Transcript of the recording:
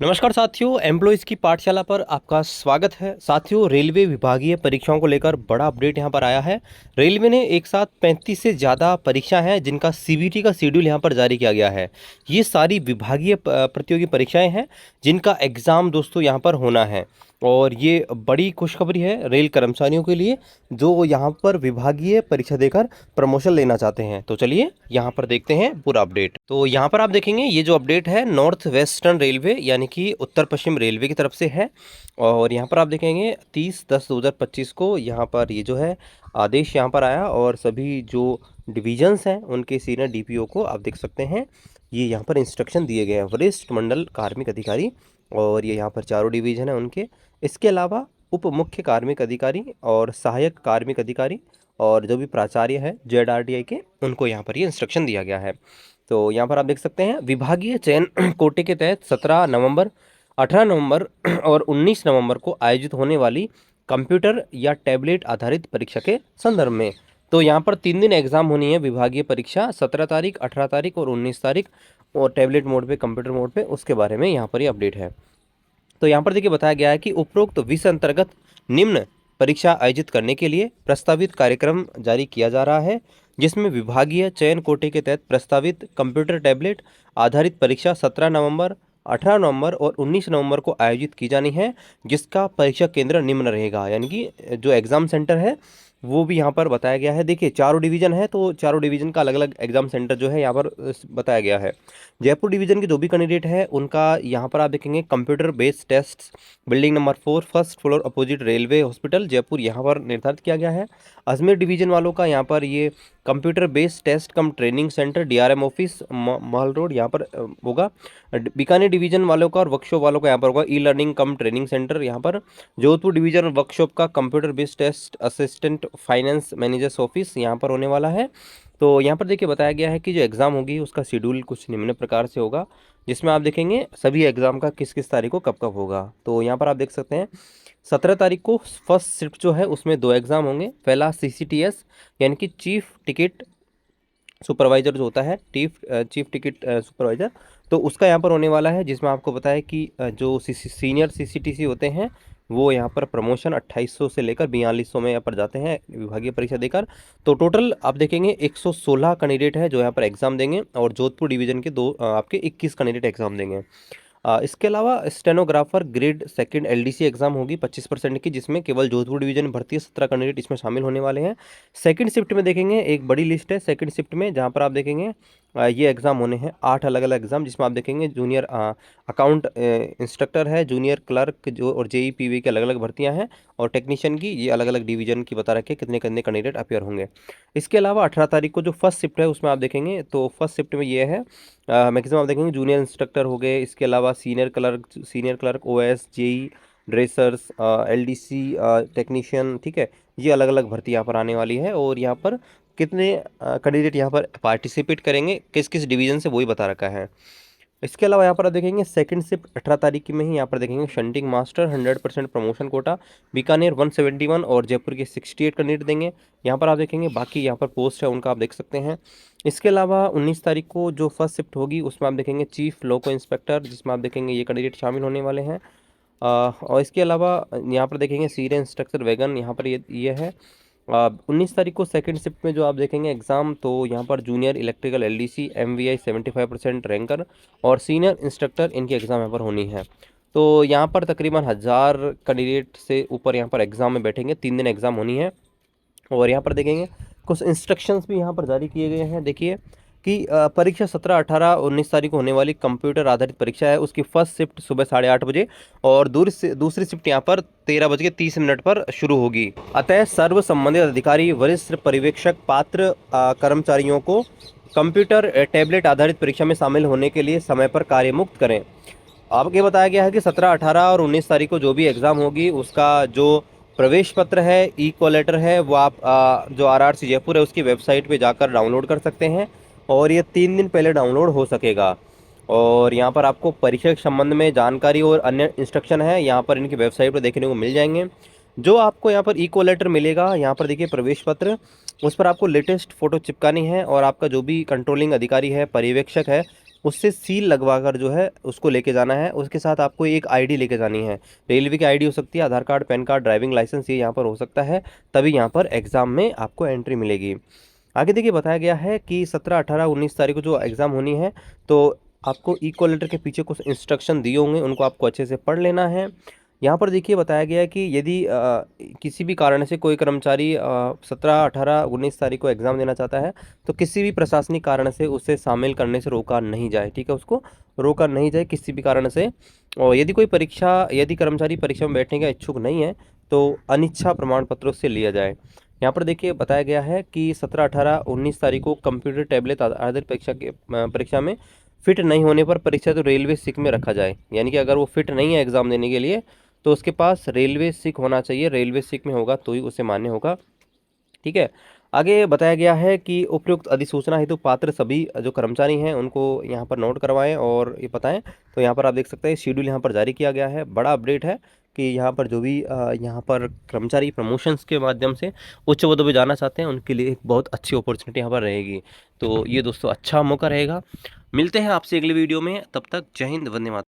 नमस्कार साथियों, एम्प्लॉयज़ की पाठशाला पर आपका स्वागत है। साथियों, रेलवे विभागीय परीक्षाओं को लेकर बड़ा अपडेट यहां पर आया है। रेलवे ने एक साथ 35 से ज़्यादा परीक्षा हैं जिनका सीबीटी का शेड्यूल यहां पर जारी किया गया है। ये सारी विभागीय प्रतियोगी परीक्षाएं हैं जिनका एग्ज़ाम दोस्तों यहां पर होना है। और ये बड़ी खुशखबरी है रेल कर्मचारियों के लिए जो यहाँ पर विभागीय परीक्षा देकर प्रमोशन लेना चाहते हैं। तो चलिए यहाँ पर देखते हैं पूरा अपडेट। तो यहाँ पर आप देखेंगे ये जो अपडेट है नॉर्थ वेस्टर्न रेलवे यानी कि उत्तर पश्चिम रेलवे की तरफ से है। और यहाँ पर आप देखेंगे 30/10/2025 को यहाँ पर ये जो है आदेश यहाँ पर आया और सभी जो डिविजन्स हैं उनके सीनियर डीपीओ को आप देख सकते हैं ये यहाँ पर इंस्ट्रक्शन दिए गए हैं वरिष्ठ मंडल कार्मिक अधिकारी। और ये यहाँ पर चारों डिवीजन है उनके। इसके अलावा उप मुख्य कार्मिक अधिकारी और सहायक कार्मिक अधिकारी और जो भी प्राचार्य है जेडआरटीआई के उनको यहाँ पर ये इंस्ट्रक्शन दिया गया है। तो यहाँ पर आप देख सकते हैं विभागीय चयन कोटे के तहत 17 नवंबर, 18 नवंबर और 19 नवंबर को आयोजित होने वाली कंप्यूटर या टैबलेट आधारित परीक्षा के संदर्भ में। तो यहाँ पर 3 दिन एग्जाम होनी है विभागीय परीक्षा 17 तारीख, 18 तारीख और 19 तारीख। और टैबलेट मोड पे, कंप्यूटर मोड पे, उसके बारे में यहाँ पर ये अपडेट है। तो यहाँ पर देखिए बताया गया है कि उपरोक्त विषय अंतर्गत निम्न परीक्षा आयोजित करने के लिए प्रस्तावित कार्यक्रम जारी किया जा रहा है जिसमें विभागीय चयन कोटे के तहत प्रस्तावित कंप्यूटर टैबलेट आधारित परीक्षा 17 नवंबर, 18 नवंबर और 19 नवंबर को आयोजित की जानी है जिसका परीक्षा केंद्र निम्न रहेगा। यानी कि जो एग्ज़ाम सेंटर है वो भी यहाँ पर बताया गया है। देखिए चारों डिवीज़न है तो चारों डिवीज़न का अलग अलग एग्जाम सेंटर जो है यहाँ पर बताया गया है। जयपुर डिवीज़न के जो भी कैंडिडेट है उनका यहाँ पर आप देखेंगे computer based test building number 4 first floor opposite railway hospital Jaipur यहाँ पर निर्धारित किया गया है। अजमेर डिवीज़न वालों का यहाँ पर ये कंप्यूटर बेस्ड टेस्ट कम ट्रेनिंग सेंटर डीआरएम ऑफिस महल रोड यहाँ पर होगा। बीकानेर डिवीज़न वालों का और वर्कशॉप वालों का यहाँ पर होगा e learning cum training centre यहाँ पर। जोधपुर डिवीज़न वर्कशॉप का computer based test assistant finance managers office यहाँ पर होने वाला है। तो यहाँ पर देखिए बताया गया है कि जो एग्ज़ाम होगी उसका शेड्यूल कुछ निम्न प्रकार से होगा जिसमें आप देखेंगे सभी एग्ज़ाम का किस किस तारीख को कब कब होगा। तो यहाँ पर आप देख सकते हैं 17 तारीख को फर्स्ट शिफ्ट जो है उसमें 2 एग्ज़ाम होंगे। पहला सीसीटीएस यानी कि चीफ टिकट सुपरवाइज़र जो होता है चीफ टिकट सुपरवाइज़र, तो उसका यहाँ पर होने वाला है जिसमें आपको पता है कि जो सीनियर सीसीटीसी होते हैं वो यहाँ पर प्रमोशन 2800 से लेकर 4200 में यहाँ पर जाते हैं विभागीय परीक्षा देकर। तो टोटल आप देखेंगे 116 कैंडिडेट है जो यहाँ पर एग्ज़ाम देंगे और जोधपुर डिवीज़न के आपके 21 कैंडिडेट एग्ज़ाम देंगे। इसके अलावा stenographer grade second LDC exam होगी 25% की जिसमें केवल जोधपुर डिवीजन भर्ती है। 17 कैंडिडेट इसमें शामिल होने वाले हैं। सेकंड शिफ्ट में देखेंगे एक बड़ी लिस्ट है सेकंड शिफ्ट में जहां पर आप देखेंगे ये एग्ज़ाम होने हैं 8 अलग अलग एग्ज़ाम जिसमें आप देखेंगे जूनियर अकाउंट इंस्ट्रक्टर है, जूनियर क्लर्क जो और जेई पीवी की अलग अलग भर्तियां हैं और टेक्नीशियन की ये अलग अलग डिवीजन की बता रखे कितने कितने कैंडिडेट अपेयर होंगे। इसके अलावा 18 तारीख को जो फर्स्ट शिफ्ट है उसमें आप देखेंगे तो फर्स्ट शिफ्ट में ये है मैक्सिमम आप देखेंगे जूनियर इंस्ट्रक्टर हो गए। इसके अलावा senior clerk OS JE dressers LDC technician, ठीक है, ये अलग अलग भर्ती यहाँ पर आने वाली है। और यहाँ पर कितने कैंडिडेट यहाँ पर पार्टिसिपेट करेंगे किस किस डिवीजन से वही बता रखा है। इसके अलावा यहाँ पर आप देखेंगे सेकंड शिफ्ट 18 तारीख की में ही यहाँ पर देखेंगे shunting master 100% promotion quota Bikaner 171 और जयपुर के 68 कैंडिडेट देंगे। यहाँ पर आप देखेंगे बाकी यहाँ पर पोस्ट है उनका आप देख सकते हैं। इसके अलावा 19 तारीख को जो फर्स्ट शिफ्ट होगी उसमें आप देखेंगे चीफ लोको इंस्पेक्टर जिसमें आप देखेंगे ये कैंडिडेट शामिल होने वाले हैं। और इसके अलावा यहाँ पर देखेंगे सीनियर इंस्ट्रक्टर वैगन यहाँ पर ये है। 19 तारीख को सेकंड शिफ्ट में जो आप देखेंगे एग्ज़ाम तो यहाँ पर junior electrical LDC MVI 75% ranker और सीनियर इंस्ट्रक्टर इनकी एग्ज़ाम यहाँ पर होनी है। तो यहाँ पर तकरीबन 1000 कैंडिडेट से ऊपर यहाँ पर एग्ज़ाम में बैठेंगे। 3 दिन एग्ज़ाम होनी है। और यहाँ पर देखेंगे कुछ इंस्ट्रक्शंस भी यहाँ पर जारी किए गए हैं। देखिए कि परीक्षा 17, 18, 19 तारीख को होने वाली कंप्यूटर आधारित परीक्षा है उसकी फर्स्ट शिफ्ट सुबह 8:30 बजे और दूसरी शिफ्ट यहाँ पर 13:30 पर शुरू होगी। अतः सर्व संबंधित अधिकारी वरिष्ठ पर्यवेक्षक पात्र कर्मचारियों को कंप्यूटर टैबलेट आधारित परीक्षा में शामिल होने के लिए समय पर कार्य मुक्त करें। आपके बताया गया है कि 17, 18 और 19 तारीख को जो भी एग्ज़ाम होगी उसका जो प्रवेश पत्र है ई कॉल लेटर है वो आप जो आरआरसी जयपुर है उसकी वेबसाइट पे जाकर डाउनलोड कर सकते हैं और ये 3 दिन पहले डाउनलोड हो सकेगा। और यहाँ पर आपको परीक्षा के संबंध में जानकारी और अन्य इंस्ट्रक्शन है यहाँ पर इनकी वेबसाइट पर देखने को मिल जाएंगे। जो आपको यहाँ पर ई कॉल लेटर मिलेगा यहाँ पर देखिए प्रवेश पत्र, उस पर आपको लेटेस्ट फ़ोटो चिपकानी है और आपका जो भी कंट्रोलिंग अधिकारी है पर्यवेक्षक है उससे सील लगवाकर जो है उसको लेके जाना है। उसके साथ आपको एक आईडी लेके जानी है। रेलवे की आईडी हो सकती है, Aadhaar card, PAN card, driving licence, ये यहाँ पर हो सकता है, तभी यहाँ पर एग्ज़ाम में आपको एंट्री मिलेगी। आगे देखिए बताया गया है कि 17, 18, 19 तारीख को जो एग्ज़ाम होनी है, तो आपको ई-कॉल लेटर के पीछे कुछ इंस्ट्रक्शन दिए होंगे, उनको आपको अच्छे से पढ़ लेना है। यहाँ पर देखिए बताया गया है कि यदि किसी भी कारण से कोई कर्मचारी 17, 18, 19 तारीख को एग्ज़ाम देना चाहता है, तो किसी भी प्रशासनिक कारण से उसे शामिल करने से रोका नहीं जाए, ठीक है? उसको रोका नहीं जाए किसी भी कारण से। और यदि कर्मचारी परीक्षा में बैठने का इच्छुक नहीं है, तो अनिच्छा प्रमाण पत्र उससे लिया जाए। यहाँ पर देखिए बताया गया है कि 17, 18, 19 तारीख को कंप्यूटर टैबलेट आधारित परीक्षा में फिट नहीं होने पर परीक्षा तो रेलवे सिक में रखा जाए। यानी कि अगर वो फिट नहीं है एग्ज़ाम देने के लिए, तो उसके पास रेलवे सिक होना चाहिए, रेलवे सिक में होगा तो ही उसे मान्य होगा, ठीक है? आगे बताया गया है कि उपयुक्त अधिसूचना हेतु पात्र सभी जो कर्मचारी हैं उनको यहाँ पर नोट करवाएं और ये बताएं। तो यहाँ पर आप देख सकते हैं शेड्यूल यहाँ पर जारी किया गया है। बड़ा अपडेट है कि यहाँ पर जो भी यहाँ पर कर्मचारी प्रमोशंस के माध्यम से उच्च पदों पे जाना चाहते हैं, उनके लिए एक बहुत अच्छी अपॉर्चुनिटी यहाँ पर रहेगी। तो ये दोस्तों अच्छा मौका रहेगा। मिलते हैं आपसे अगले वीडियो में, तब तक जय हिंद, वंदे मातरम।